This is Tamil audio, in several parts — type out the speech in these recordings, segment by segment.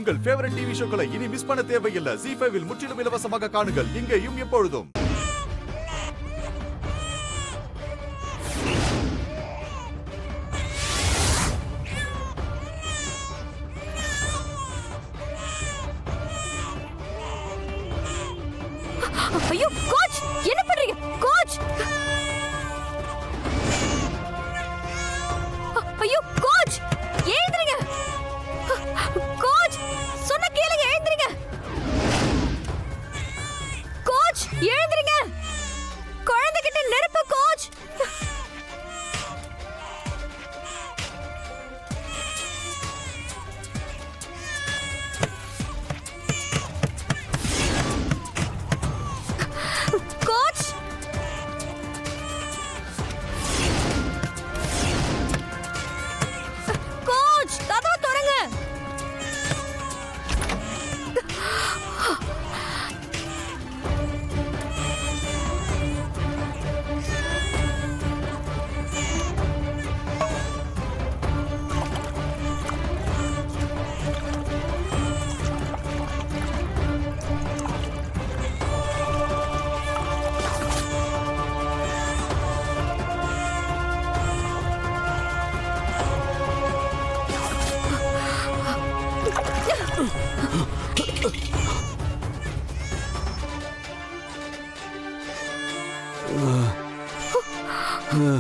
உங்கள் ஃபேவரட் டிவி ஷோக்களை இனி மிஸ் பண்ண தேவையில்லை. ZEE5 இல் முற்றிலும் இலவசமாக காணுங்கள். இங்கேயும் எப்பொழுதும். ஐயோ கோச், என்ன பண்றீங்க கோச்? ஐயோ கோச், எழுந்திருங்க கோச், சொன்ன கேளுங்க, எழுந்திருங்க கோச், எழுந்திருங்க. குழந்தைகிட்ட நெருப்பு கோச். கோச், கோச், கதவை திறங்க.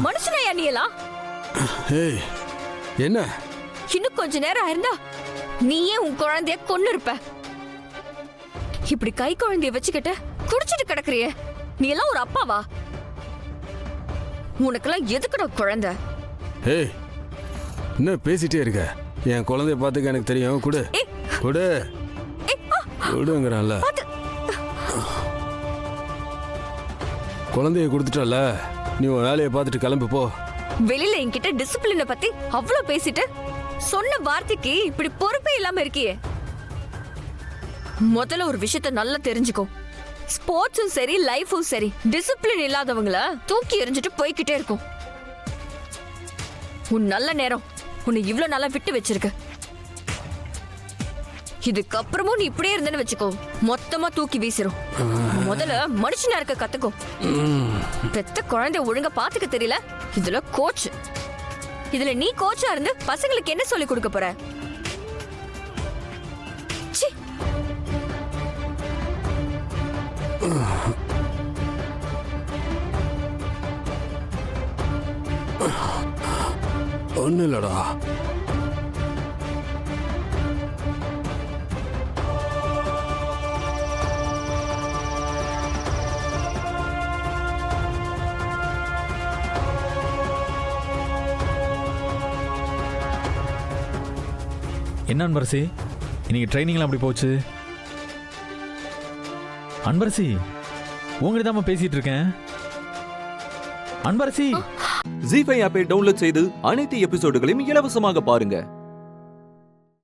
மனுஷனையா நீ எல்லாம்? ஏய், என்ன? இன்னும் கொஞ்ச நேரம் இருந்தா நீயே உன் குழந்தைய கொன்னு இருப்ப. இப்படி கை குழந்தைய வச்சுக்கிட்டு குடிச்சிட்டு கிடக்குறியே, நீ எல்லாம் ஒரு அப்பாவா? உனக்கெல்லாம் எதுக்குடா குழந்தை? ஏய், என்ன பேசிட்டே இருக்க? என் குழந்தைய பார்த்துக்க எனக்கு தெரியும். குடு குடு குடுங்கிறான்ல. குழந்தைய கொடுத்துட்டல, நீ உன் வேலையை பார்த்துட்டு கிளம்பு போ. வெளியில என்கிட்ட டிசிப்ளினை பத்தி அவ்வளவு பேசிட்டு சொன்ன வார்த்தைக்கு இப்படி பொறுப்பே இல்லாம இருக்கியே. முதல்ல ஒரு விஷயத்த நல்லா தெரிஞ்சுக்கோ. ஸ்போர்ட்ஸும் சரி லைஃபும் சரி டிசிப்ளின் இல்லாதவங்கள தூக்கி எறிஞ்சிட்டு போய்கிட்டே இருக்கும். உன் நல்ல நேரம் உன்னை இவ்வளவு நாளா விட்டு வச்சிருக்கு. இதுக்கப்புறமும் நீ இப்படியே இருந்தேன்னு வச்சுக்கோ, மொத்தமா தூக்கி வீசிரும். முதல்ல மனுஷனா இருக்க கத்துக்கோ. பெத்த குழந்தை ஒழுங்கா பாத்துக்க தெரியல, இதுல கோச். இதுல நீ கோச்சா இருந்து பசங்களுக்கு என்ன சொல்லி கொடுக்க போற? ச்சீ. ஒன்னும் இல்லடா. என்ன அன்பரசி, இன்னைக்கு ட்ரைனிங்லாம் அப்படி போச்சு? அன்பரசி, உங்ககிட்ட தான் பேசிட்டு இருக்கேன். அன்பரசி, ZEE5 ஆப்பை டவுன்லோட் செய்து அனைத்து எபிசோடுகளையும் இலவசமாக பாருங்க.